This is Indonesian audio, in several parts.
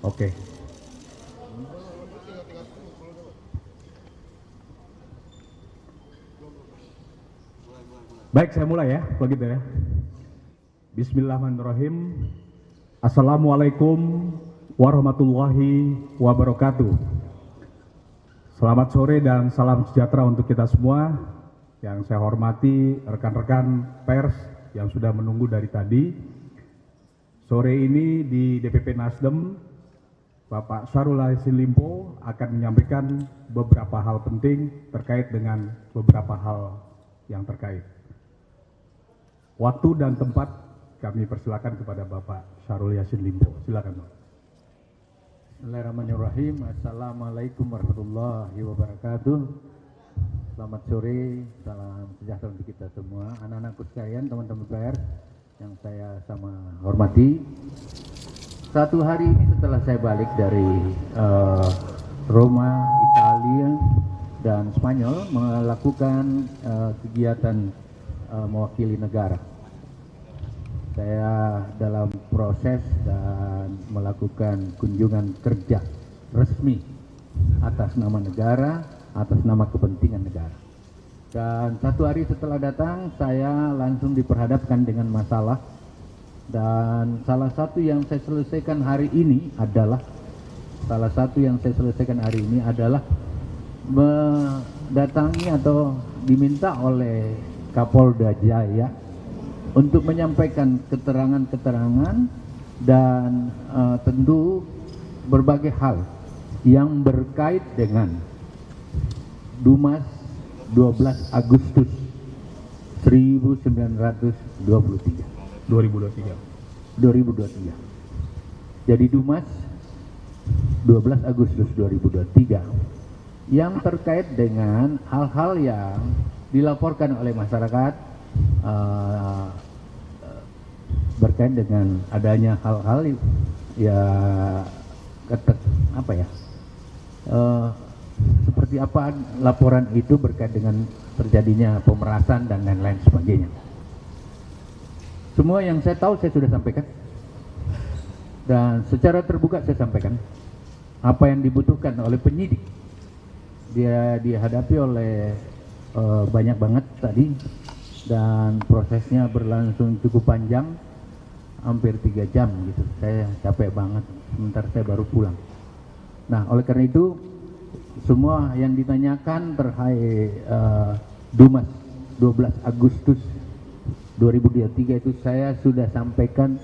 Oke. Baik, saya mulai ya, begitu ya. Bismillahirrahmanirrahim. Assalamualaikum warahmatullahi wabarakatuh. Selamat sore dan salam sejahtera untuk kita semua. Yang saya hormati rekan-rekan pers yang sudah menunggu dari tadi. Sore ini di DPP Nasdem, Bapak Syahrul Yassin Limpo akan menyampaikan beberapa hal penting terkait dengan beberapa hal yang terkait. Waktu dan tempat kami persilakan kepada Bapak Syahrul Yassin Limpo. Silakan, Pak. Bismillahirrahmanirrahim. Assalamualaikum warahmatullahi wabarakatuh. Selamat sore, salam sejahtera untuk kita semua. Anak-anakku sekalian, teman-teman pers yang saya sama hormati. Satu hari ini setelah saya balik dari Roma, Italia, dan Spanyol melakukan kegiatan mewakili negara. Saya dalam proses dan melakukan kunjungan kerja resmi atas nama negara, atas nama kepentingan negara. Dan satu hari setelah datang, saya langsung diperhadapkan dengan masalah. Dan salah satu yang saya selesaikan hari ini adalah mendatangi atau diminta oleh Kapolda Jaya untuk menyampaikan keterangan-keterangan dan tentu berbagai hal yang berkait dengan Dumas 12 Agustus 2023. Jadi Dumas 12 Agustus 2023 yang terkait dengan hal-hal yang dilaporkan oleh masyarakat berkait dengan adanya hal-hal seperti apa laporan itu berkait dengan terjadinya pemerasan dan lain-lain sebagainya. Semua yang saya tahu saya sudah sampaikan dan secara terbuka saya sampaikan apa yang dibutuhkan oleh penyidik. Dia dihadapi oleh banyak banget tadi dan prosesnya berlangsung cukup panjang, hampir 3 jam gitu. Saya capek banget, sebentar saya baru pulang. Nah, oleh karena itu semua yang ditanyakan terkait Dumas 12 Agustus 2023 itu saya sudah sampaikan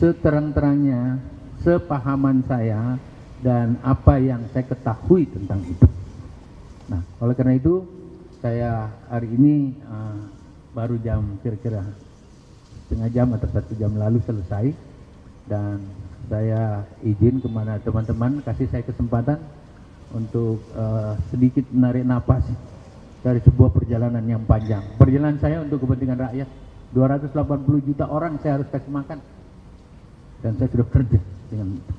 seterang-terangnya, sepahaman saya dan apa yang saya ketahui tentang itu. Nah, oleh karena itu saya hari ini baru jam kira-kira setengah jam atau 1 jam lalu selesai, dan saya izin kepada teman-teman kasih saya kesempatan untuk sedikit menarik napas dari sebuah perjalanan yang panjang. Perjalanan saya untuk kepentingan rakyat, 280 juta orang saya harus kasih makan, dan saya sudah kerja dengan itu.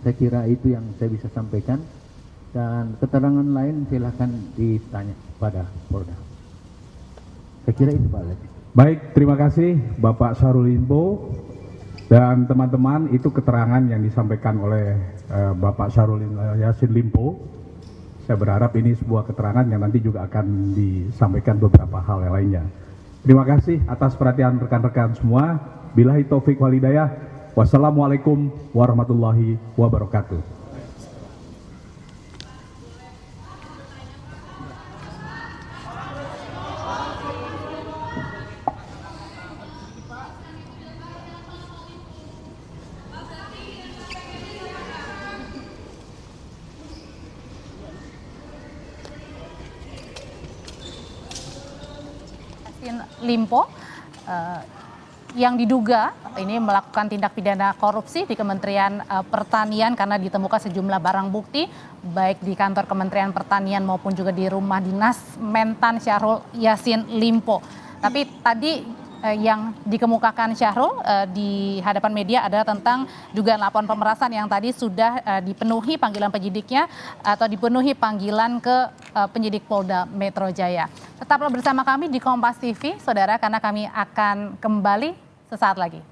Saya kira itu yang saya bisa sampaikan, dan keterangan lain silahkan ditanya pada Polda. Saya kira itu, Pak Leti. Baik, terima kasih Bapak Syahrul Limpo. Dan teman-teman, itu keterangan yang disampaikan oleh Bapak Syahrul Yassin Limpo. Saya berharap ini sebuah keterangan yang nanti juga akan disampaikan beberapa hal yang lainnya. Terima kasih atas perhatian rekan-rekan semua. Billahi taufik wal hidayah. Wassalamualaikum warahmatullahi wabarakatuh. Limpo yang diduga ini melakukan tindak pidana korupsi di Kementerian Pertanian karena ditemukan sejumlah barang bukti baik di kantor Kementerian Pertanian maupun juga di rumah dinas Mentan Syahrul Yassin Limpo. Tapi tadi yang dikemukakan Syahrul di hadapan media adalah tentang dugaan laporan pemerasan yang tadi sudah dipenuhi panggilan penyidiknya atau dipenuhi panggilan ke penyidik Polda Metro Jaya. Tetaplah bersama kami di Kompas TV, saudara, karena kami akan kembali sesaat lagi.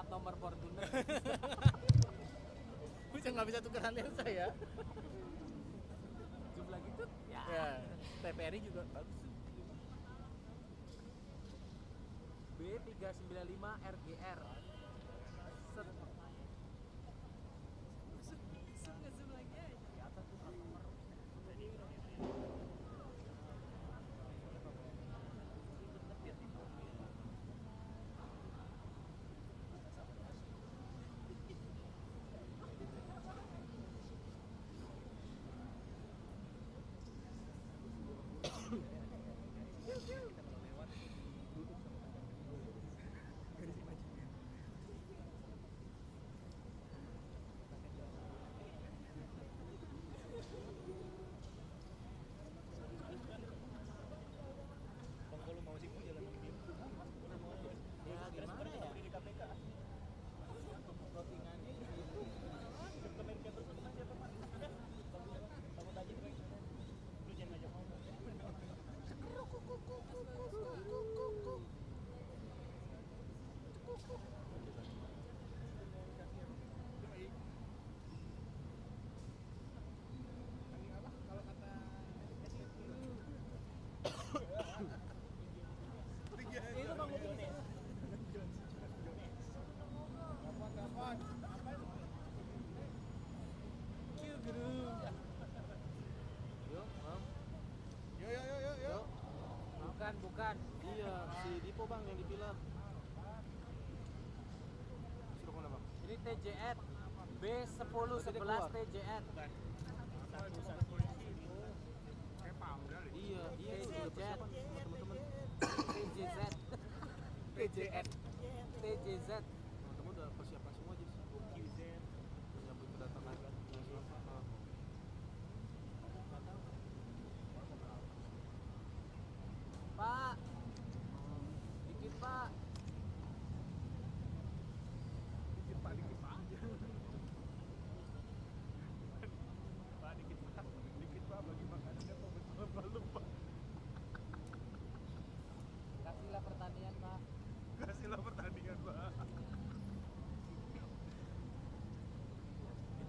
nomor Fortuner. Bisa nggak bisa tukeran lensa ya? Jumlah gitu? Ya. TVRI juga bagus. B395 RGR. Zoom lagi aja. Di atas tuh nomor. Bukan. Iya, si Dipo bang yang di film. Suruh mana bang? Ini TJN B1011 TJN. Iya, TJZ. Teman-teman. TJZ. TJN. TJZ. Teman-teman udah persiapan semua aja sih. Menyambut kedatangan kan. Pak, dikit pak. Dikit pak. Pak, dikit pak, bagi makanannya pak, betul pak. Kasihlah pertanian pak.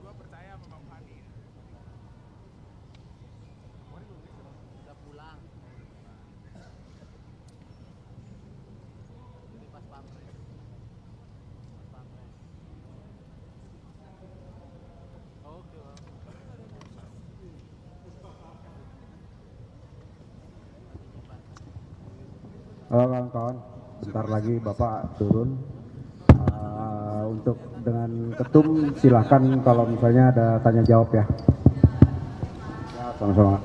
Gua percaya sama Bang Fani. Udah pulang. Pas pamres. Oke bang. Halo kawan-kawan, bentar lagi Bapak turun. Untuk dengan ketum silahkan kalau misalnya ada tanya jawab ya. Ya, sama-sama.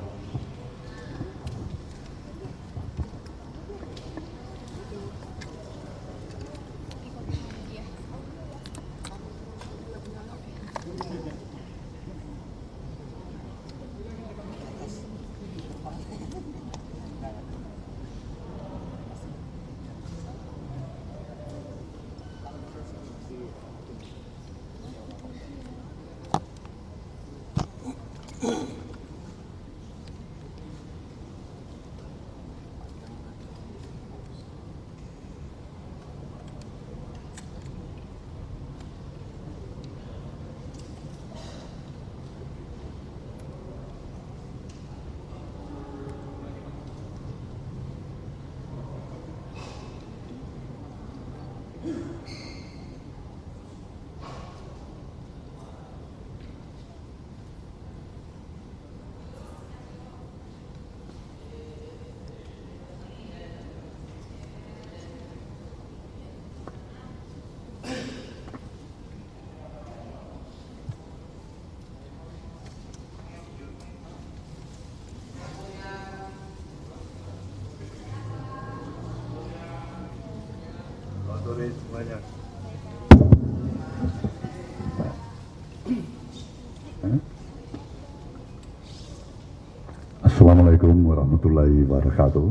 Sore semuanya. Assalamualaikum warahmatullahi wabarakatuh.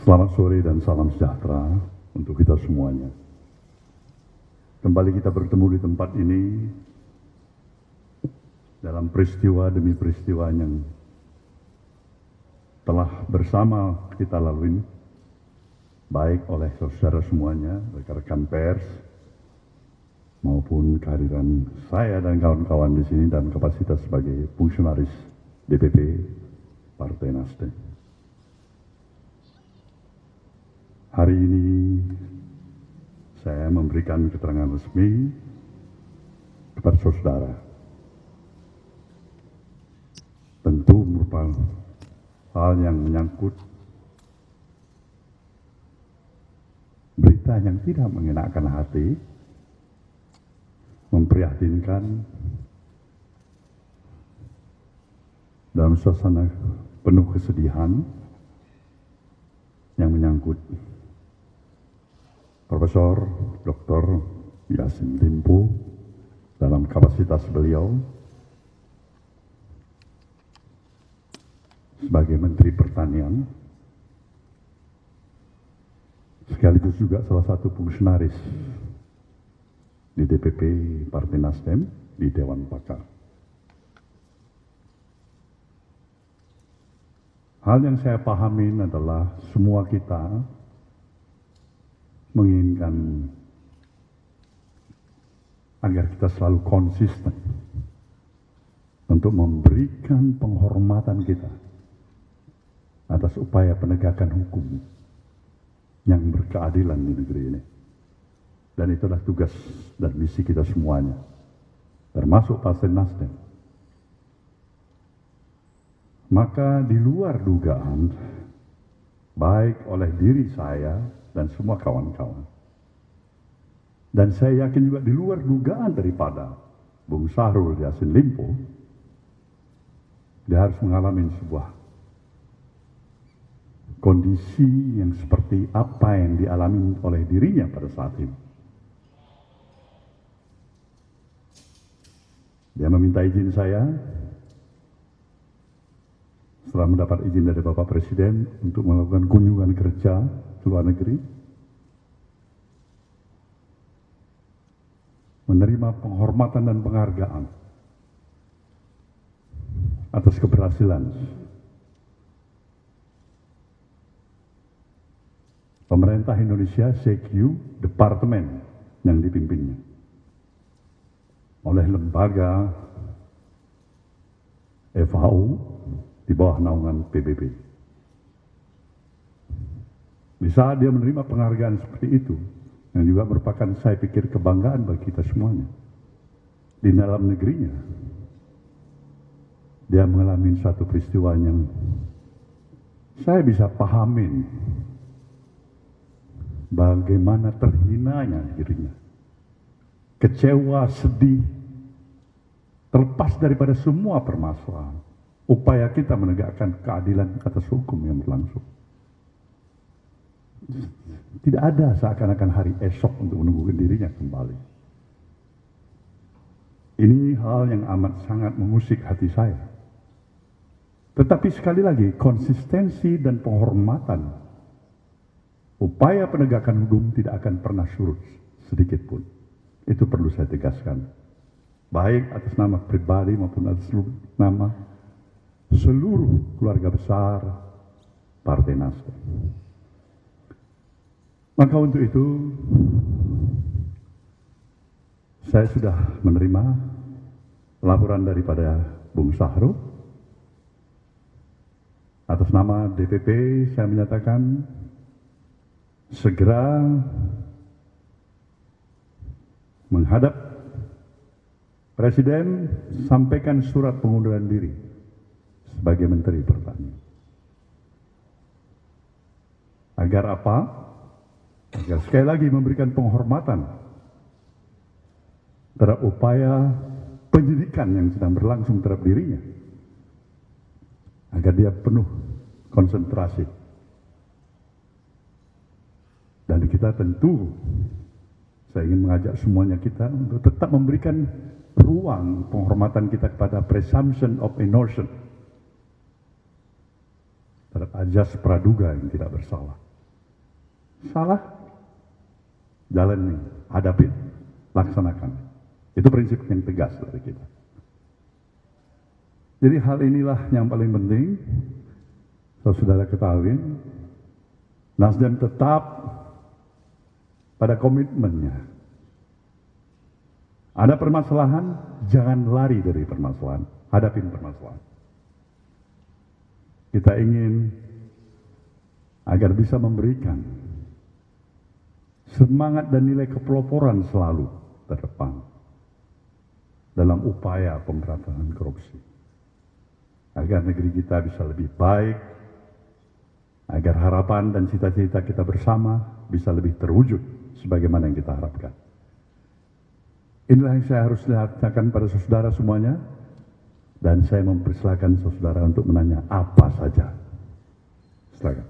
Selamat sore dan salam sejahtera untuk kita semuanya. Kembali kita bertemu di tempat ini dalam peristiwa demi peristiwa yang telah bersama kita lalui baik oleh saudara semuanya, rekan-rekan pers, maupun kehadiran saya dan kawan-kawan di sini dalam kapasitas sebagai fungsionaris DPP Partai Nasdem. Hari ini saya memberikan keterangan resmi kepada saudara. Tentu merupakan hal yang menyangkut berita yang tidak mengenakan hati, memprihatinkan, dalam suasana penuh kesedihan yang menyangkut Profesor Dr. Yassin Limpo dalam kapasitas beliau sebagai Menteri Pertanian, sekaligus juga salah satu fungsionaris di DPP Partai Nasdem di Dewan Pakar. Hal yang saya pahami adalah semua kita menginginkan agar kita selalu konsisten untuk memberikan penghormatan kita atas upaya penegakan hukum yang berkeadilan di negeri ini. Dan itulah tugas dan misi kita semuanya, termasuk Partai Nasdem. Maka di luar dugaan, baik oleh diri saya dan semua kawan-kawan, dan saya yakin juga di luar dugaan daripada Bung Syahrul Yassin Limpo, dia harus mengalami sebuah kondisi yang seperti apa yang dialami oleh dirinya pada saat ini. Dia meminta izin saya setelah mendapat izin dari Bapak Presiden untuk melakukan kunjungan kerja ke luar negeri, menerima penghormatan dan penghargaan atas keberhasilan pemerintah Indonesia CQ Departemen yang dipimpinnya oleh lembaga FAO di bawah naungan PBB. Di saat dia menerima penghargaan seperti itu, yang juga merupakan saya pikir kebanggaan bagi kita semuanya, di dalam negerinya, dia mengalami satu peristiwa yang saya bisa pahamin bagaimana terhinanya dirinya. Kecewa, sedih, terlepas daripada semua permasalahan, upaya kita menegakkan keadilan atas hukum yang berlangsung. Tidak ada seakan-akan hari esok untuk menunggu dirinya kembali. Ini hal yang amat sangat mengusik hati saya. Tetapi sekali lagi, konsistensi dan penghormatan, upaya penegakan hukum tidak akan pernah surut sedikit pun. Itu perlu saya tegaskan. Baik atas nama pribadi maupun atas nama seluruh keluarga besar Partai Nasdem. Maka untuk itu, saya sudah menerima laporan daripada Bung Syahrul. Atas nama DPP, saya menyatakan segera menghadap Presiden, sampaikan surat pengunduran diri sebagai Menteri Pertanian. Agar apa? Agar sekali lagi memberikan penghormatan terhadap upaya penyidikan yang sedang berlangsung terhadap dirinya. Agar dia penuh konsentrasi. Dan kita tentu, saya ingin mengajak semuanya kita untuk tetap memberikan ruang penghormatan kita kepada presumption of innocence terhadap ajas praduga yang tidak bersalah. Salah, jalani, hadapi, laksanakan. Itu prinsip yang tegas dari kita. Jadi hal inilah yang paling penting, saudara ketahui, Nasdem tetap pada komitmennya. Ada permasalahan, jangan lari dari permasalahan, hadapin permasalahan. Kita ingin agar bisa memberikan semangat dan nilai kepeloporan selalu terdepan dalam upaya pemberantasan korupsi. Agar negeri kita bisa lebih baik, agar harapan dan cita-cita kita bersama bisa lebih terwujud sebagaimana yang kita harapkan. Inilah yang saya harus katakan pada saudara semuanya, dan saya mempersilakan saudara untuk menanya apa saja. Silakan.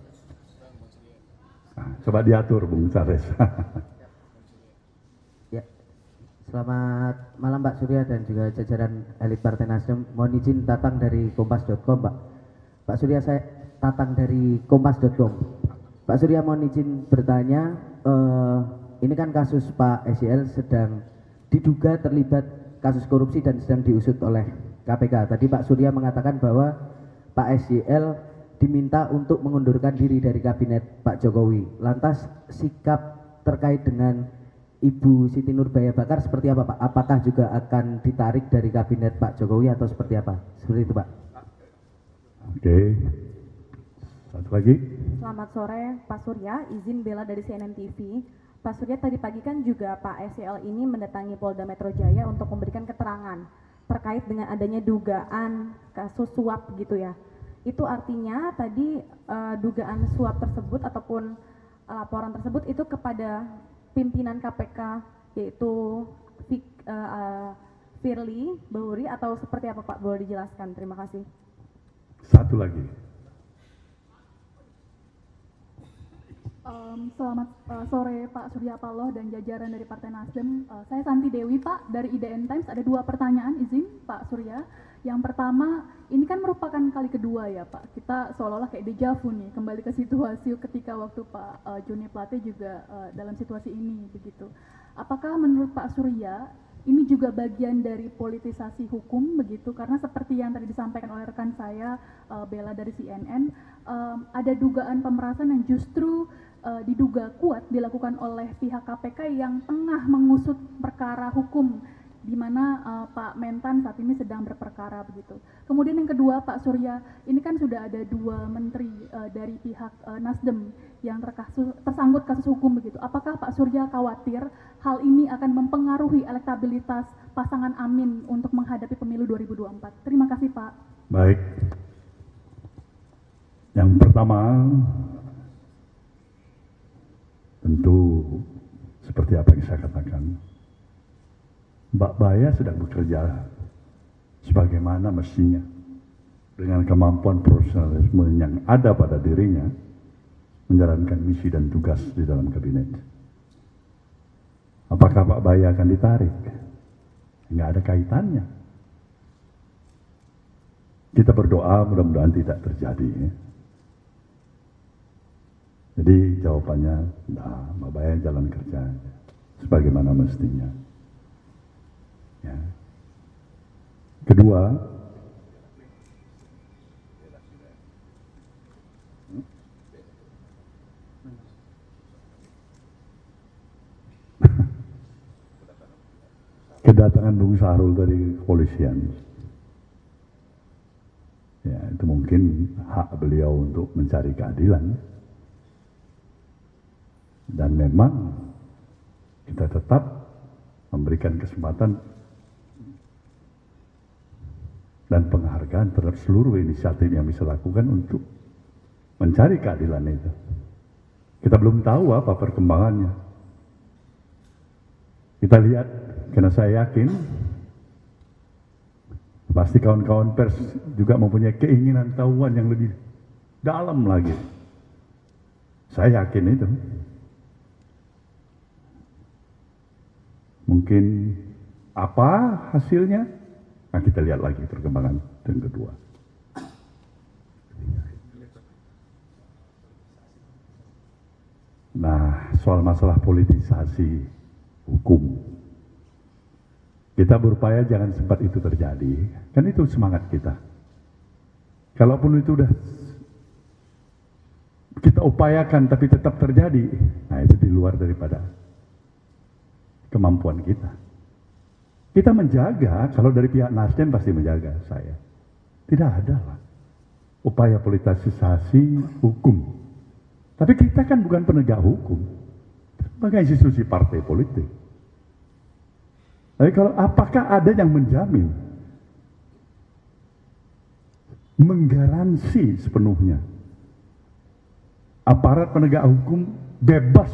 Nah, coba diatur, Bung Charles. Ya, selamat malam Pak Surya dan juga jajaran elit Partai Nasdem. Mohon izin Tatang dari kompas.com, Pak. Pak Surya, saya Tatang dari kompas.com. Pak Surya, mohon izin bertanya, ini kan kasus Pak SYL sedang diduga terlibat kasus korupsi dan sedang diusut oleh KPK. Tadi Pak Surya mengatakan bahwa Pak SYL diminta untuk mengundurkan diri dari kabinet Pak Jokowi. Lantas sikap terkait dengan Ibu Siti Nurbaya Bakar seperti apa Pak? Apakah juga akan ditarik dari kabinet Pak Jokowi atau seperti apa? Seperti itu Pak. Oke. Satu lagi. Selamat sore Pak Surya, izin Bella dari CNN TV. Pak Surya, tadi pagi kan juga Pak SYL ini mendatangi Polda Metro Jaya untuk memberikan keterangan terkait dengan adanya dugaan kasus suap gitu ya. Itu artinya tadi dugaan suap tersebut ataupun laporan tersebut itu kepada pimpinan KPK yaitu Firly Bahuri atau seperti apa Pak? Boleh dijelaskan? Terima kasih. Satu lagi. Selamat sore Pak Surya Paloh dan jajaran dari Partai Nasdem. Saya Santi Dewi Pak dari IDN Times. Ada 2 pertanyaan izin Pak Surya. Yang pertama, ini kan merupakan kali kedua ya Pak. Kita seolah-olah kayak dejavu nih, kembali ke situasi ketika waktu Pak Joni Plate juga dalam situasi ini begitu. Apakah menurut Pak Surya ini juga bagian dari politisasi hukum begitu? Karena seperti yang tadi disampaikan oleh rekan saya Bella dari CNN, ada dugaan pemerasan yang justru diduga kuat dilakukan oleh pihak KPK yang tengah mengusut perkara hukum di mana Pak Mentan saat ini sedang berperkara begitu. Kemudian yang kedua Pak Surya, ini kan sudah ada 2 menteri dari pihak Nasdem yang tersangkut kasus hukum begitu. Apakah Pak Surya khawatir hal ini akan mempengaruhi elektabilitas pasangan Amin untuk menghadapi pemilu 2024? Terima kasih Pak. Baik. Yang pertama, tentu seperti apa yang saya katakan, Mbak Baya sedang bekerja sebagaimana mestinya dengan kemampuan profesionalisme yang ada pada dirinya menjalankan misi dan tugas di dalam kabinet. Apakah Pak Baya akan ditarik? Nggak ada kaitannya. Kita berdoa mudah-mudahan tidak terjadi. Jadi jawabannya, nah, Mbak Baya jalan kerja sebagaimana mestinya. Ya. Kedua, kedatangan Bung Sahrul dari kepolisian, ya itu mungkin hak beliau untuk mencari keadilan, dan memang kita tetap memberikan kesempatan dan penghargaan terhadap seluruh inisiatif yang bisa lakukan untuk mencari keadilan itu. Kita belum tahu apa perkembangannya. Kita lihat, karena saya yakin pasti kawan-kawan pers juga mempunyai keinginan tahuan yang lebih dalam lagi. Saya yakin itu. Mungkin apa hasilnya? Nah, kita lihat lagi perkembangan yang kedua. Nah, soal masalah politisasi hukum, kita berupaya jangan sempat itu terjadi. Kan itu semangat kita. Kalaupun itu udah kita kita upayakan tapi tetap terjadi, nah itu di luar daripada kemampuan kita. Kita menjaga, kalau dari pihak Nasdem pasti menjaga saya. Tidak ada lah upaya politisasi hukum. Tapi kita kan bukan penegak hukum, sebagai institusi partai politik. Tapi kalau apakah ada yang menjamin, menggaransi sepenuhnya aparat penegak hukum bebas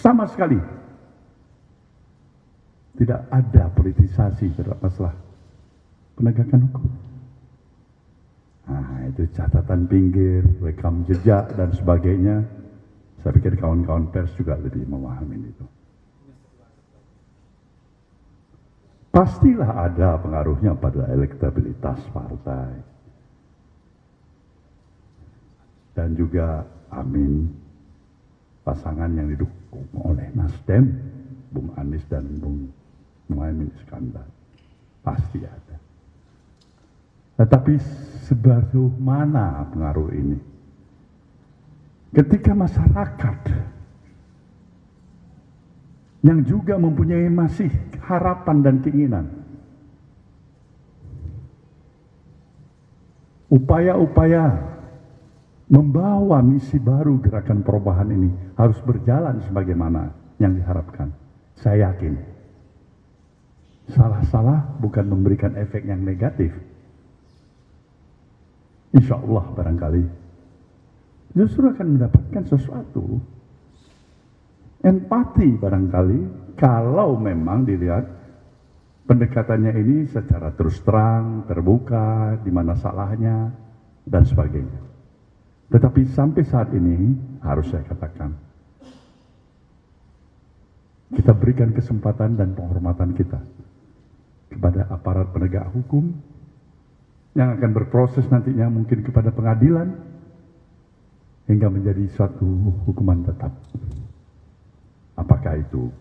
sama sekali? Tidak ada politisasi terhadap masalah penegakan hukum. Nah, itu catatan pinggir, rekam jejak, dan sebagainya. Saya pikir kawan-kawan pers juga lebih memahami itu. Pastilah ada pengaruhnya pada elektabilitas partai. Dan juga, amin, pasangan yang didukung oleh Nasdem, Bung Anies dan Bung Muhaimin Iskandar, pasti ada. Tetapi sejauh mana pengaruh ini? Ketika masyarakat yang juga mempunyai masih harapan dan keinginan, upaya-upaya membawa misi baru gerakan perubahan ini harus berjalan sebagaimana yang diharapkan. Saya yakin salah-salah bukan memberikan efek yang negatif. Insya Allah barangkali justru akan mendapatkan sesuatu. Empati barangkali kalau memang dilihat pendekatannya ini secara terus terang, terbuka, di mana salahnya, dan sebagainya. Tetapi sampai saat ini harus saya katakan, kita berikan kesempatan dan penghormatan kita kepada aparat penegak hukum yang akan berproses nantinya mungkin kepada pengadilan hingga menjadi suatu hukuman tetap. Apakah itu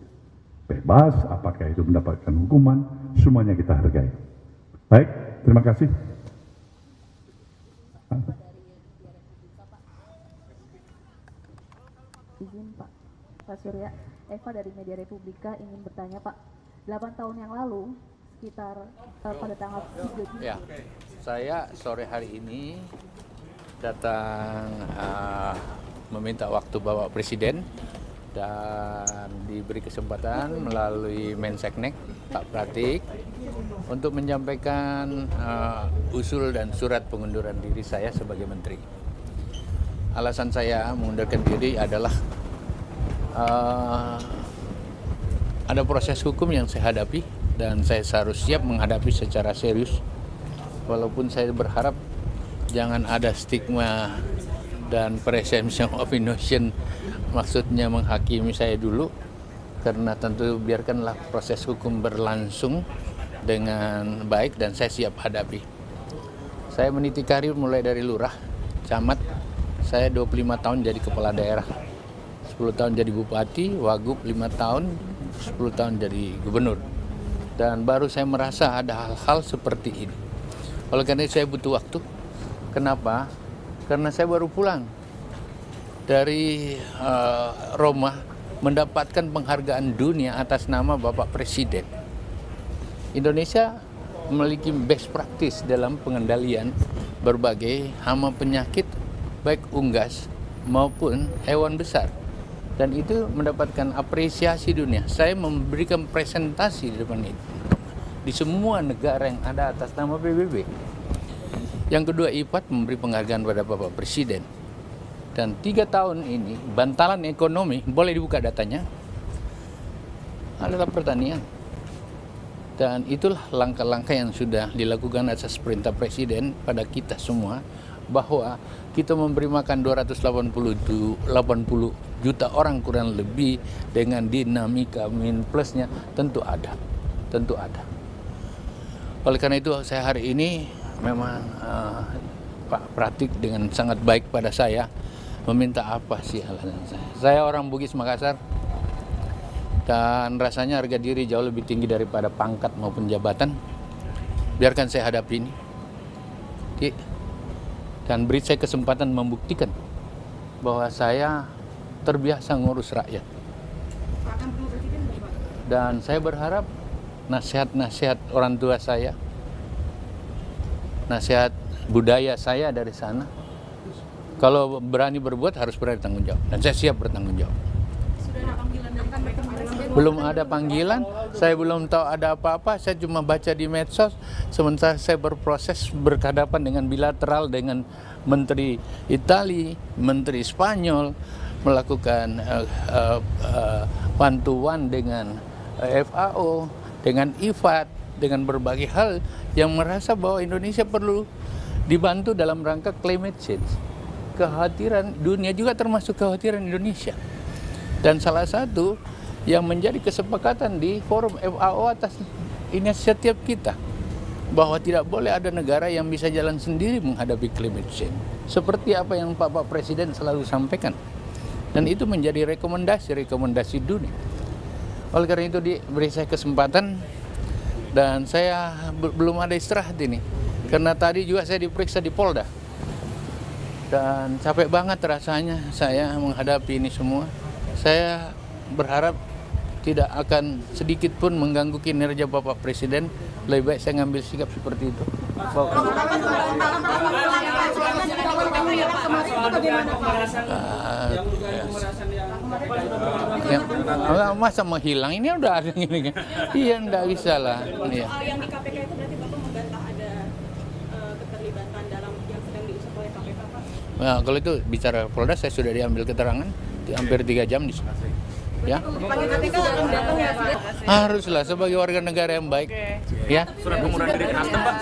bebas, apakah itu mendapatkan hukuman, semuanya kita hargai. Baik, terima kasih. Izin Pak Surya, Eva dari Media Republika ingin bertanya Pak, 8 tahun yang lalu sekitar pada tanggal 3 Juni. Ya, saya sore hari ini datang meminta waktu Bapak Presiden dan diberi kesempatan melalui Menseknek Pak Pratik untuk menyampaikan usul dan surat pengunduran diri saya sebagai Menteri. Alasan saya mengundurkan diri adalah ada proses hukum yang saya hadapi dan saya harus siap menghadapi secara serius. Walaupun saya berharap jangan ada stigma dan presumption of innocence, maksudnya menghakimi saya dulu, karena tentu biarkanlah proses hukum berlangsung dengan baik dan saya siap hadapi. Saya meniti karir mulai dari lurah, camat, saya 25 tahun jadi kepala daerah, 10 tahun jadi bupati, wagub 5 tahun, 10 tahun jadi gubernur. Dan baru saya merasa ada hal-hal seperti ini. Oleh karena itu saya butuh waktu. Kenapa? Karena saya baru pulang dari Roma mendapatkan penghargaan dunia atas nama Bapak Presiden. Indonesia memiliki best practice dalam pengendalian berbagai hama penyakit baik unggas maupun hewan besar. Dan itu mendapatkan apresiasi dunia. Saya memberikan presentasi di depan itu di semua negara yang ada atas nama PBB. Yang kedua, IPAT memberi penghargaan pada Bapak Presiden. Dan 3 tahun ini bantalan ekonomi, boleh dibuka datanya, adalah pertanian. Dan itulah langkah-langkah yang sudah dilakukan atas perintah Presiden pada kita semua, bahwa kita memberi makan 280 juta orang kurang lebih dengan dinamika min plusnya, tentu ada. Oleh karena itu saya hari ini memang Pak Pratik dengan sangat baik pada saya meminta apa sih alasan saya. Saya orang Bugis Makassar dan rasanya harga diri jauh lebih tinggi daripada pangkat maupun jabatan. Biarkan saya hadapi ini. Dan beri saya kesempatan membuktikan bahwa saya terbiasa ngurus rakyat. Dan saya berharap nasihat-nasihat orang tua saya, nasihat budaya saya dari sana, kalau berani berbuat harus berani tanggung jawab. Dan saya siap bertanggung jawab. Belum ada panggilan, saya belum tahu ada apa-apa, saya cuma baca di medsos, sementara saya berproses berhadapan dengan bilateral dengan Menteri Itali, Menteri Spanyol, melakukan bantuan dengan FAO, dengan IFAD, dengan berbagai hal yang merasa bahwa Indonesia perlu dibantu dalam rangka climate change. Kekhawatiran dunia juga termasuk kekhawatiran Indonesia. Dan salah satu yang menjadi kesepakatan di forum FAO atas inisiatif kita, bahwa tidak boleh ada negara yang bisa jalan sendiri menghadapi climate change. Seperti apa yang Pak Presiden selalu sampaikan. Dan itu menjadi rekomendasi dunia. Oleh karena itu diberi saya kesempatan dan saya belum ada istirahat ini. Karena tadi juga saya diperiksa di Polda. Dan capek banget rasanya saya menghadapi ini semua. Saya berharap tidak akan sedikit pun mengganggu kinerja Bapak Presiden. Lebih baik saya ngambil sikap seperti itu. Masa menghilang, ini udah ada gini kan? Iya, enggak bisa lah. Iya. Yang di KPK itu berarti Bapak membantah ada keterlibatan dalam yang sedang diusut oleh KPK, Pak? Nah, kalau itu bicara Polda, saya sudah diambil keterangan hampir 3 jam di sana. Ya. Haruslah sebagai warga negara yang baik. Ya. Surat pengunduran diri Nasdem, Pak.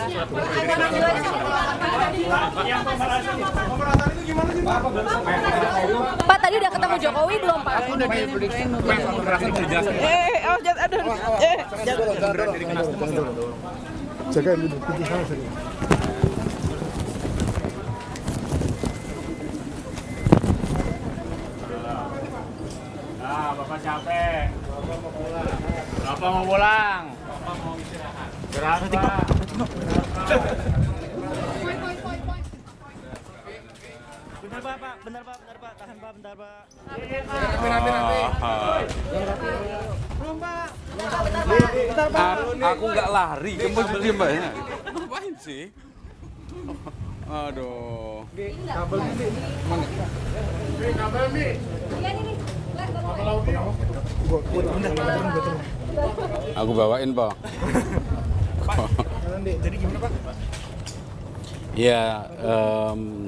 Pak, tadi udah ketemu Jokowi belum, Pak? Aku udah diperiksa. Bapak capek. Bapak mau pulang. Bapak mau istirahat. Istirahat, Pak. Bentar, Pak. Bentar, Pak. Tahan, Pak. Bentar, Pak. Belum, Pak. Bentar, Pak. Aku nggak lari, kamu diem Mbak ya. Ngapain sih? Aduh. Kabel ini. Mana? Kabel ini. Iya, ini. Aku bawain, Pak. Jadi gimana, Pak? Ya,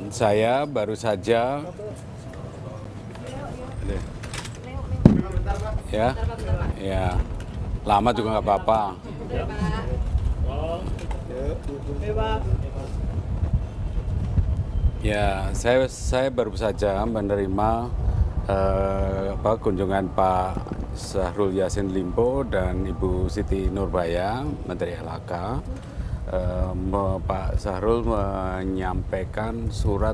saya baru saja ya, lama juga nggak apa-apa. Ya, saya baru saja menerima kunjungan Pak Syahrul Yassin Limpo dan Ibu Siti Nurbaya, Menteri LHK. Pak Syahrul menyampaikan surat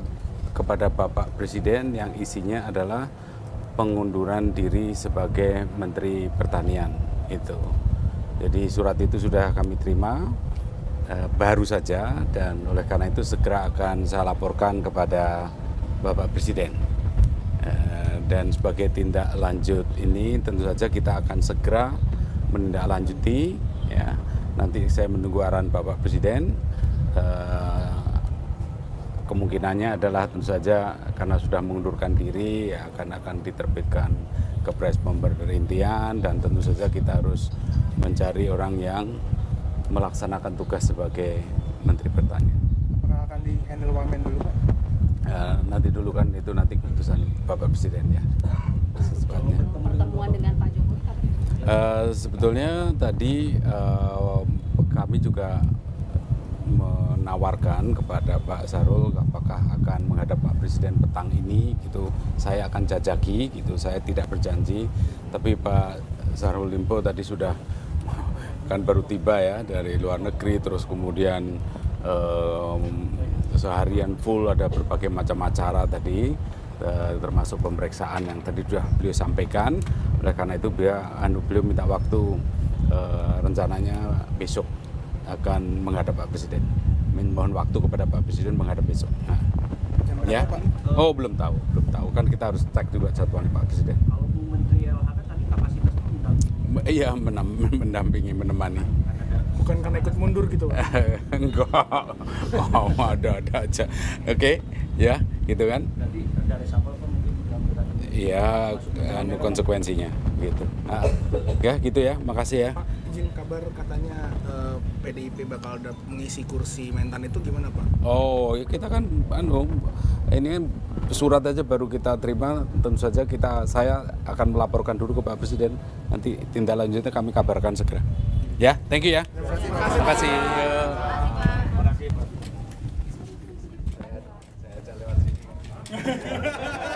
kepada Bapak Presiden yang isinya adalah pengunduran diri sebagai Menteri Pertanian itu. Jadi surat itu sudah kami terima baru saja, dan oleh karena itu segera akan saya laporkan kepada Bapak Presiden. Dan sebagai tindak lanjut ini tentu saja kita akan segera menindaklanjuti, ya. Nanti saya menunggu arahan Bapak Presiden. Kemungkinannya adalah tentu saja karena sudah mengundurkan diri, ya, akan diterbitkan Kepres pemberhentian, dan tentu saja kita harus mencari orang yang melaksanakan tugas sebagai Menteri Pertanian. Apakah akan di handle Wamen dulu, Pak? Nanti dulu kan, itu nanti keputusan Bapak Presiden, ya. Pertemuan dengan Pak Jokowi. Sebetulnya tadi kami juga menawarkan kepada Pak Syahrul apakah akan menghadap Pak Presiden petang ini gitu. Saya akan jajaki gitu, saya tidak berjanji, tapi Pak Syahrul Limpo tadi sudah kan baru tiba ya dari luar negeri, terus kemudian seharian full ada berbagai macam acara tadi, termasuk pemeriksaan yang tadi sudah beliau sampaikan. Oleh karena itu beliau minta waktu, rencananya besok akan menghadap Pak Presiden. Mohon waktu kepada Pak Presiden menghadap besok. Nah. Ya. Oh, belum tahu. Kan kita harus cek juga jadwalnya Pak Presiden. Kalau Bu Menteri LHK tadi kapasitasnya mendampingi. Iya, mendampingi, menemani. Bukan karena ikut mundur gitu, Pak? Enggak. Oh, ada aja. Oke, ya, gitu kan? Nanti ada reshuffle apa mungkin mudah-mudahan. Iya, konsekuensinya gitu. Ya, gitu ya. Makasih ya. Pak, izin kabar katanya PDIP bakal mengisi kursi Mentan itu gimana, Pak? Oh, kita kan ini kan surat aja baru kita terima, tentu saja saya akan melaporkan dulu ke Pak Presiden. Nanti tindak lanjutnya kami kabarkan segera. Ya, thank you ya. Terima kasih. Saya lewat sini.